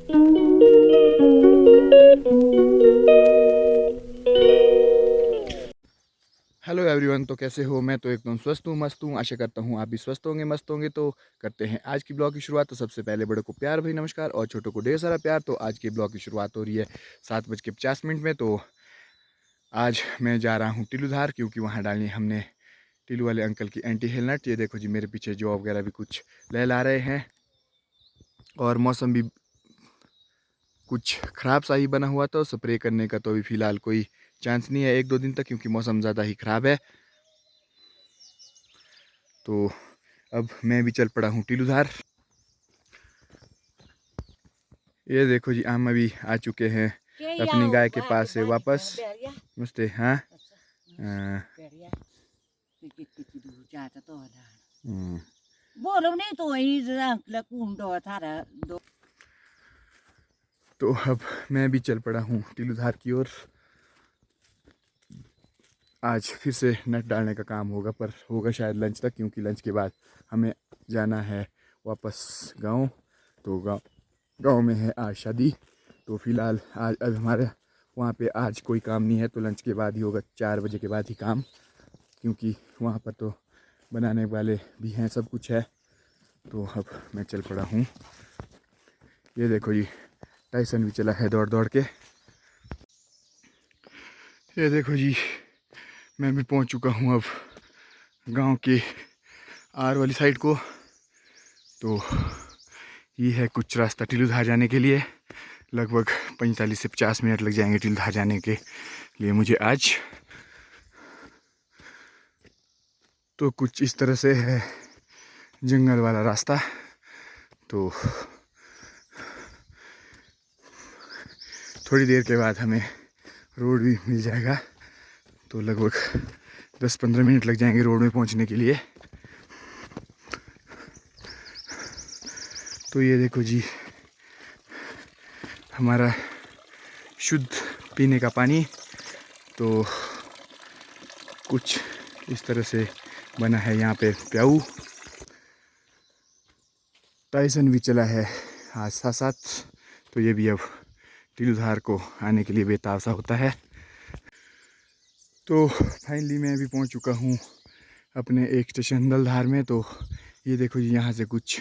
Hello everyone, तो कैसे हो? मैं तो एकदम स्वस्थ हूँ, मस्त हूँ। आशा करता हूँ आप भी स्वस्थ होंगे, मस्त होंगे। तो करते हैं आज की ब्लॉग की शुरुआत। तो सबसे पहले बड़ों को प्यार भरी नमस्कार और छोटों को ढेर सारा प्यार। तो आज के ब्लॉग की शुरुआत हो रही है 7:50 में। तो आज मैं जा रहा हूँ टिल्लूधार, क्योंकि वहाँ डालनी हमने टिल्लू वाले अंकल की एंटी हेल नट। ये देखो जी, मेरे पीछे जौ वगैरह भी कुछ लहला रहे हैं और मौसम भी कुछ ख़राब सा ही बना हुआ। तो स्प्रे करने का तो अभी फ़िलहाल कोई चांस नहीं है 1-2 दिन तक, क्योंकि मौसम ज़्यादा ही ख़राब है। तो अब मैं भी चल पड़ा हूँ टिल्लूधार। ये देखो जी, हम अभी आ चुके हैं अपनी गाय के पास से वापस। नमस्ते। हाँ। तो अब मैं भी चल पड़ा हूँ टिल्लूधार की ओर। आज फिर से नट डालने का काम होगा, पर होगा शायद लंच तक, क्योंकि लंच के बाद हमें जाना है वापस गांव। तो गांव में है आज शादी। तो फिलहाल आज अब हमारे वहाँ पे आज कोई काम नहीं है, तो लंच के बाद ही होगा, 4 बजे के बाद ही काम, क्योंकि वहाँ पर तो बनाने वाले भी हैं, सब कुछ है। तो अब मैं चल पड़ा हूँ। ये देखो जी, टाइसन भी चला है दौड़ दौड़ के। ये देखो जी, मैं भी पहुँच चुका हूँ अब गांव के आर वाली साइड को। तो ये है कुछ रास्ता टिल्लूधार जाने के लिए। लगभग 45 से 50 मिनट लग जाएंगे टिल्लूधार जाने के लिए मुझे आज। तो कुछ इस तरह से है जंगल वाला रास्ता। तो थोड़ी देर के बाद हमें रोड भी मिल जाएगा। तो लगभग 10-15 मिनट लग जाएंगे रोड में पहुंचने के लिए। तो ये देखो जी, हमारा शुद्ध पीने का पानी तो कुछ इस तरह से बना है यहाँ पे प्याऊ। टाइसन भी चला है आज साथ साथ। तो ये भी अब टिल्लूधार को आने के लिए बेताब सा होता है। तो फाइनली मैं भी पहुँच चुका हूँ अपने एक स्टेशन दलधार में। तो ये देखो जी, यहाँ से कुछ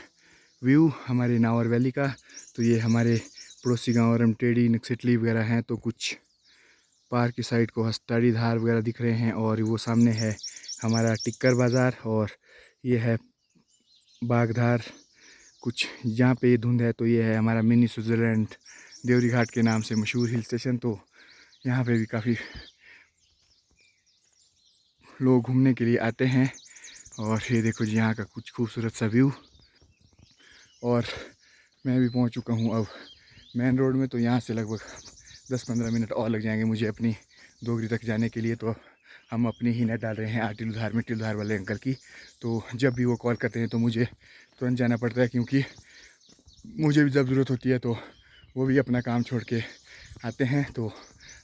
व्यू हमारे नावर वैली का। तो ये हमारे पड़ोसी गांव रमटेड़ी नक्सटली वगैरह हैं। तो कुछ पार की साइड को हस्ताड़ी धार वगैरह दिख रहे हैं, और वो सामने है हमारा टिक्कर बाज़ार, और ये है बागधार। कुछ जहाँ पे ये धुंध है, तो ये है हमारा मिनी स्विट्ज़रलैंड देवरी घाट के नाम से मशहूर हिल स्टेशन। तो यहाँ पे भी काफ़ी लोग घूमने के लिए आते हैं। और ये देखो जी, यहाँ का कुछ खूबसूरत सा व्यू। और मैं भी पहुँच चुका हूँ अब मेन रोड में। तो यहाँ से लगभग 10-15 मिनट और लग जाएंगे मुझे अपनी डोगरी तक जाने के लिए। तो हम अपनी ही नेट डाल रहे हैं टिल्लूधार में, टिल्लूधार वाले अंकल की। तो जब भी वो कॉल करते हैं तो मुझे तुरंत जाना पड़ता है, क्योंकि मुझे भी जब ज़रूरत होती है तो वो भी अपना काम छोड़ के आते हैं। तो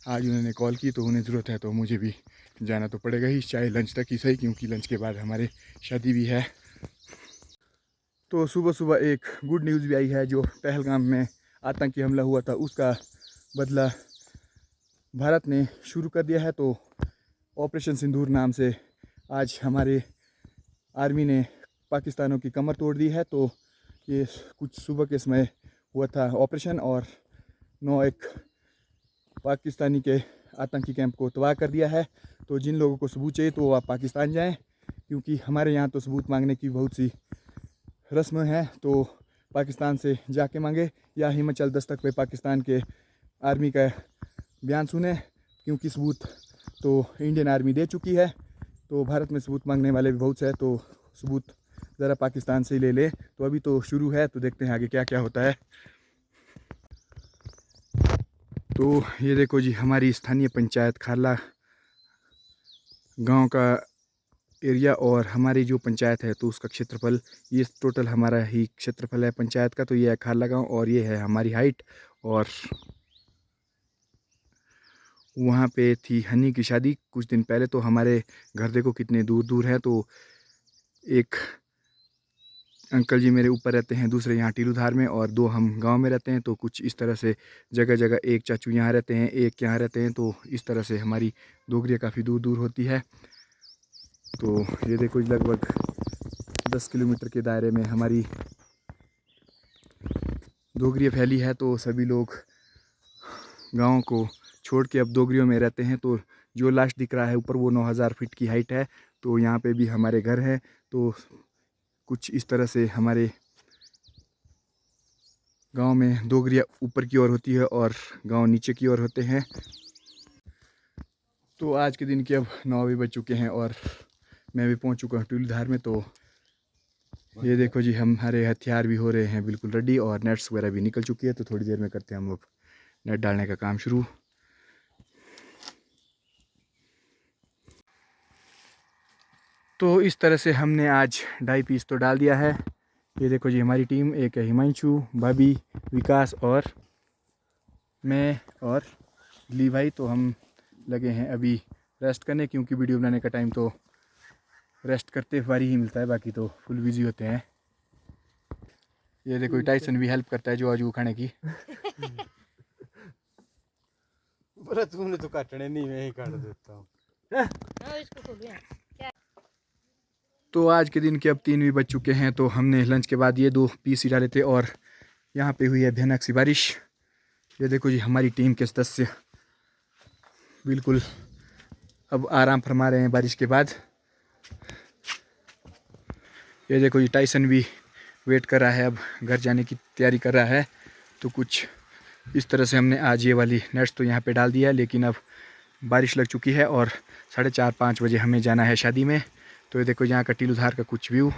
आज उन्होंने कॉल की, तो उन्हें ज़रूरत है, तो मुझे भी जाना तो पड़ेगा ही, चाहे लंच तक ही सही, क्योंकि लंच के बाद हमारे शादी भी है। तो सुबह सुबह एक गुड न्यूज़ भी आई है। जो पहलगाम में आतंकी हमला हुआ था, उसका बदला भारत ने शुरू कर दिया है। तो ऑपरेशन सिंदूर नाम से आज हमारे आर्मी ने पाकिस्तानों की कमर तोड़ दी है। तो ये कुछ सुबह के समय हुआ था ऑपरेशन, और 9 एक पाकिस्तानी के आतंकी कैंप को तबाह कर दिया है। तो जिन लोगों को सबूत चाहिए तो वो आप पाकिस्तान जाएं, क्योंकि हमारे यहाँ तो सबूत मांगने की बहुत सी रस्म है। तो पाकिस्तान से जाके मांगे, या हिमाचल दस्तक पे पाकिस्तान के आर्मी का बयान सुने, क्योंकि सबूत तो इंडियन आर्मी दे चुकी है। तो भारत में सबूत मांगने वाले भी बहुत से हैं, तो सबूत ज़रा पाकिस्तान से ही ले ले। तो अभी तो शुरू है, तो देखते हैं आगे क्या क्या होता है। तो ये देखो जी, हमारी स्थानीय पंचायत खारला गांव का एरिया, और हमारी जो पंचायत है तो उसका क्षेत्रफल, ये टोटल हमारा ही क्षेत्रफल है पंचायत का। तो ये है खारला गांव, और ये है हमारी हाइट। और वहाँ पे थी हनी की शादी कुछ दिन पहले। तो हमारे घर देखो कितने दूर दूर है। तो एक अंकल जी मेरे ऊपर रहते हैं, दूसरे यहाँ टीलूधार में, और 2 हम गांव में रहते हैं। तो कुछ इस तरह से जगह जगह एक चाचू यहाँ रहते हैं, एक यहाँ रहते हैं, तो इस तरह से हमारी डोगरियाँ काफ़ी दूर दूर होती है। तो ये देखो लगभग 10 किलोमीटर के दायरे में हमारी डोगरियाँ फैली है। तो सभी लोग गाँव को छोड़ के अब डोगरियों में रहते हैं। तो जो लास्ट दिख रहा है ऊपर वो 9000 फीट की हाइट है। तो यहाँ पे भी हमारे घर हैं। तो कुछ इस तरह से हमारे गांव में डोगरियाँ ऊपर की ओर होती है और गांव नीचे की ओर होते हैं। तो आज के दिन के अब 9 भी बज चुके हैं और मैं भी पहुंच चुका हूँ टीलूधार में। तो ये देखो जी हमारे हथियार भी हो रहे हैं बिल्कुल रेडी और नेट्स वगैरह भी निकल चुकी है। तो थोड़ी देर में करते हैं हम लोग नेट डालने का काम शुरू। तो इस तरह से हमने आज 2.5 पीस तो डाल दिया है। ये देखो जी हमारी टीम, एक है हिमांशु, भाभी, विकास और मैं और ली भाई। तो हम लगे हैं अभी रेस्ट करने, क्योंकि वीडियो बनाने का टाइम तो रेस्ट करते बारी ही मिलता है, बाकी तो फुल बिजी होते हैं। ये देखो टाइसन भी हेल्प करता है जो आजू खाने की। तुमने तो काटने नहीं, मैं ही काट देता हूँ। तो आज के दिन के अब 3 भी बज चुके हैं। तो हमने लंच के बाद ये 2 पीस ही डाले थे और यहाँ पे हुई है भयानक सी बारिश। ये देखो जी हमारी टीम के सदस्य बिल्कुल अब आराम फरमा रहे हैं बारिश के बाद। ये देखो जी टाइसन भी वेट कर रहा है, अब घर जाने की तैयारी कर रहा है। तो कुछ इस तरह से हमने आज ये वाली नेट्स तो यहाँ पे डाल दिया है, लेकिन अब बारिश लग चुकी है और 4:30-5 बजे हमें जाना है शादी में। तो ये देखो यहाँ का टीलूधार का कुछ व्यू।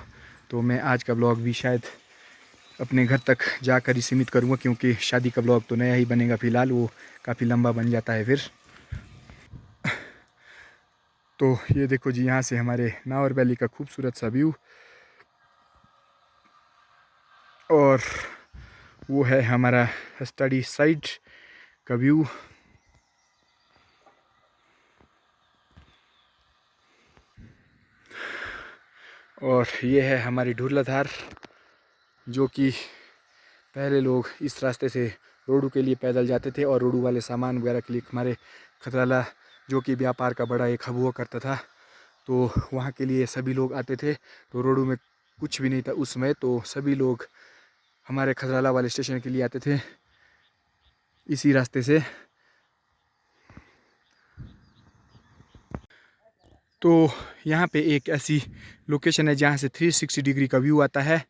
तो मैं आज का ब्लॉग भी शायद अपने घर तक जाकर ही सीमित करूँगा, क्योंकि शादी का ब्लॉग तो नया ही बनेगा फ़िलहाल, वो काफ़ी लंबा बन जाता है फिर। तो ये देखो जी यहाँ से हमारे नावर वैली का खूबसूरत सा व्यू, और वो है हमारा स्टडी साइट का व्यू। और ये है हमारी ढूरलाधार, जो कि पहले लोग इस रास्ते से रोडू के लिए पैदल जाते थे और रोडू वाले सामान वगैरह के लिए हमारे खतराला, जो कि व्यापार का बड़ा एक हब हुआ करता था, तो वहाँ के लिए सभी लोग आते थे। तो रोडू में कुछ भी नहीं था उस समय, तो सभी लोग हमारे खतराला वाले स्टेशन के लिए आते थे इसी रास्ते से। तो यहाँ पे एक ऐसी लोकेशन है जहाँ से 360 डिग्री का व्यू आता है।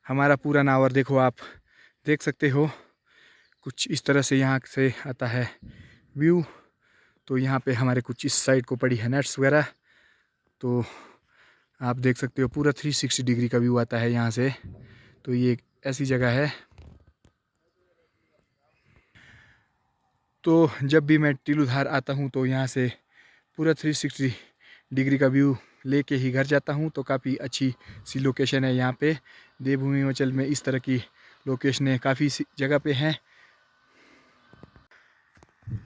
हमारा पूरा नावर देखो, आप देख सकते हो कुछ इस तरह से यहाँ से आता है व्यू। तो यहाँ पे हमारे कुछ इस साइड को पड़ी है नेट्स वगैरह। तो आप देख सकते हो पूरा 360 डिग्री का व्यू आता है यहाँ से। तो ये एक ऐसी जगह है। तो जब भी मैं टीलूधार आता हूँ तो यहाँ से पूरा 360 डिग्री का व्यू लेके ही घर जाता हूँ। तो काफ़ी अच्छी सी लोकेशन है यहाँ पे। देवभूमि हिमाचल में इस तरह की लोकेशनें काफ़ी सी जगह पे हैं।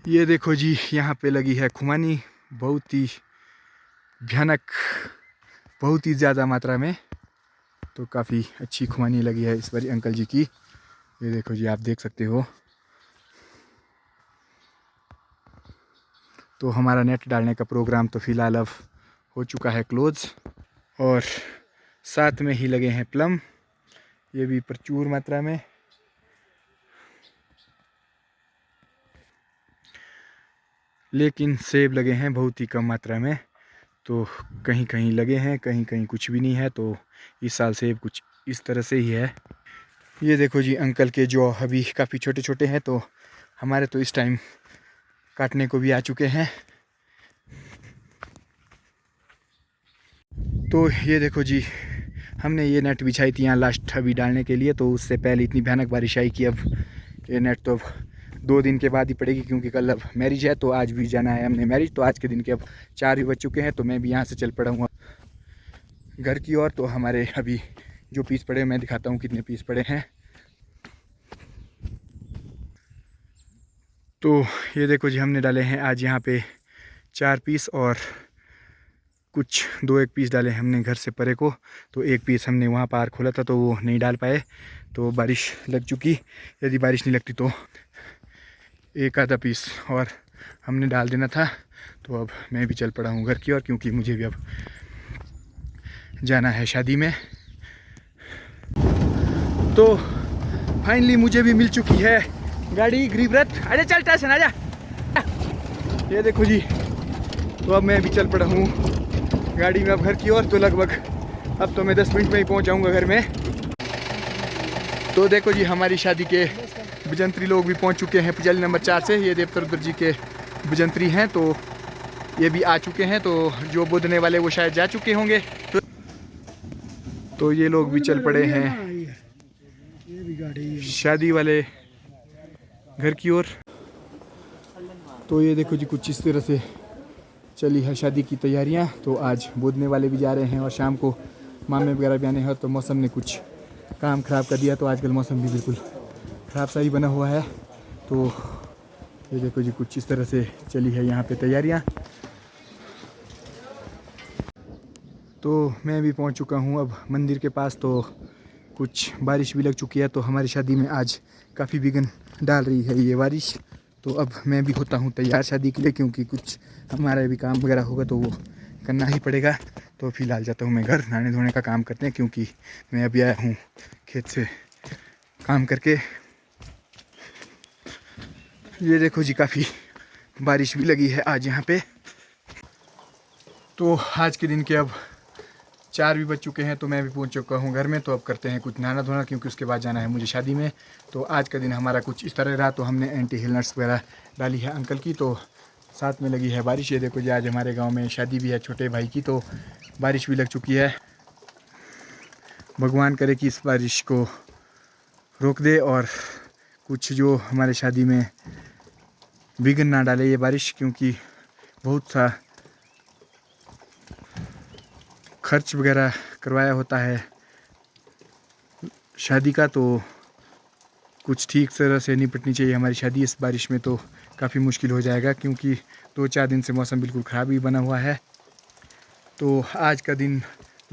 ये देखो जी यहाँ पे लगी है खुमानी, बहुत ही भयानक, बहुत ही ज़्यादा मात्रा में। तो काफ़ी अच्छी खुमानी लगी है इस बार अंकल जी की। ये देखो जी आप देख सकते हो। तो हमारा नेट डालने का प्रोग्राम तो फ़िलहाल अब हो चुका है क्लोज़, और साथ में ही लगे हैं प्लम, ये भी प्रचुर मात्रा में। लेकिन सेब लगे हैं बहुत ही कम मात्रा में। तो कहीं कहीं लगे हैं, कहीं कहीं कुछ भी नहीं है। तो इस साल सेब कुछ इस तरह से ही है। ये देखो जी अंकल के जो अभी काफ़ी छोटे छोटे हैं, तो हमारे तो इस टाइम काटने को भी आ चुके हैं। तो ये देखो जी हमने ये नेट बिछाई थी यहाँ लास्ट अभी डालने के लिए। तो उससे पहले इतनी भयानक बारिश आई कि अब ये नेट तो अब 2 दिन के बाद ही पड़ेगी, क्योंकि कल अब मैरिज है। तो आज भी जाना है हमने मैरिज। तो आज के दिन के अब 4 भी बज चुके हैं। तो मैं भी यहाँ से चल पड़ा हूँ घर की ओर। तो हमारे अभी जो पीस पड़े मैं दिखाता हूँ कितने पीस पड़े हैं। तो ये देखो जी हमने डाले हैं आज यहाँ पे 4 पीस, और कुछ 2-1 पीस डाले हमने घर से परे को, तो एक पीस हमने वहाँ पार खोला था तो वो नहीं डाल पाए, तो बारिश लग चुकी। यदि बारिश नहीं लगती तो एक आधा पीस और हमने डाल देना था। तो अब मैं भी चल पड़ा हूँ घर की ओर, क्योंकि मुझे भी अब जाना है शादी में। तो फाइनली मुझे भी मिल चुकी है गाड़ी गरीबरथ। आजा चल स्टेशन आजा। ये देखो जी, तो अब मैं भी चल पड़ा हूँ गाड़ी में अब घर की ओर। तो लगभग अब तो मैं 10 मिनट में ही पहुँच जाऊँगा घर में। तो देखो जी, हमारी शादी के भजंत्री लोग भी पहुँच चुके हैं पुजाली नंबर 4 से। ये देवतर रुद्र जी के भजंत्री हैं, तो ये भी आ चुके हैं। तो जो बोधने वाले वो शायद जा चुके होंगे। तो ये लोग भी चल पड़े हैं शादी वाले घर की ओर। तो ये देखो जी, कुछ इस तरह से चली है शादी की तैयारियां। तो आज बोधने वाले भी जा रहे हैं और शाम को मामे वगैरह भी आने हैं। तो मौसम ने कुछ काम ख़राब कर दिया, तो आजकल मौसम भी बिल्कुल ख़राब सा ही बना हुआ है। तो ये देखो जी, कुछ इस तरह से चली है यहाँ पे तैयारियाँ। तो मैं भी पहुँच चुका हूँ अब मंदिर के पास। तो कुछ बारिश भी लग चुकी है, तो हमारी शादी में आज काफ़ी विघ्न डाल रही है ये बारिश। तो अब मैं भी होता हूँ तैयार शादी के लिए, क्योंकि कुछ हमारा भी काम वगैरह होगा तो वो करना ही पड़ेगा। तो फ़िलहाल जाता हूँ मैं घर, नहाने धोने का काम करते हैं, क्योंकि मैं अभी आया हूँ खेत से काम करके। ये देखो जी, काफ़ी बारिश भी लगी है आज यहाँ पे। तो आज के दिन के अब 4 भी बज चुके हैं, तो मैं भी पहुंच चुका हूं घर में। तो अब करते हैं कुछ नहाना धोना, क्योंकि उसके बाद जाना है मुझे शादी में। तो आज का दिन हमारा कुछ इस तरह रहा। तो हमने एंटी हिल नट्स वगैरह डाली है अंकल की, तो साथ में लगी है बारिश। ये देखो जी, आज हमारे गांव में शादी भी है छोटे भाई की, तो बारिश भी लग चुकी है। भगवान करे कि इस बारिश को रोक दे और कुछ जो हमारे शादी में विघ्न ना डाले ये बारिश, क्योंकि बहुत सा खर्च वगैरह करवाया होता है शादी का। तो कुछ ठीक तरह से निपटनी चाहिए हमारी शादी। इस बारिश में तो काफ़ी मुश्किल हो जाएगा, क्योंकि 2-4 दिन से मौसम बिल्कुल ख़राब ही बना हुआ है। तो आज का दिन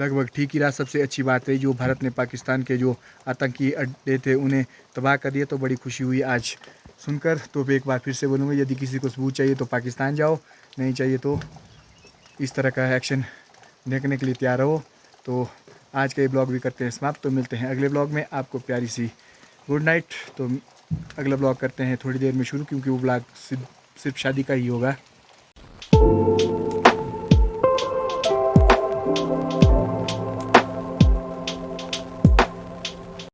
लगभग ठीक ही रहा। सबसे अच्छी बात है, जो भारत ने पाकिस्तान के जो आतंकी अड्डे थे उन्हें तबाह कर दिया, तो बड़ी खुशी हुई आज सुनकर। तो एक बार फिर से बोलूँगा, यदि किसी को सबूत चाहिए तो पाकिस्तान जाओ, नहीं चाहिए तो इस तरह का एक्शन देखने के लिए तैयार रहो। तो आज का ये ब्लॉग भी करते हैं समाप्त। तो मिलते हैं अगले ब्लॉग में। आपको प्यारी सी गुड नाइट। तो अगला ब्लॉग करते हैं थोड़ी देर में शुरू, क्योंकि वो ब्लॉग सिर्फ शादी का ही होगा।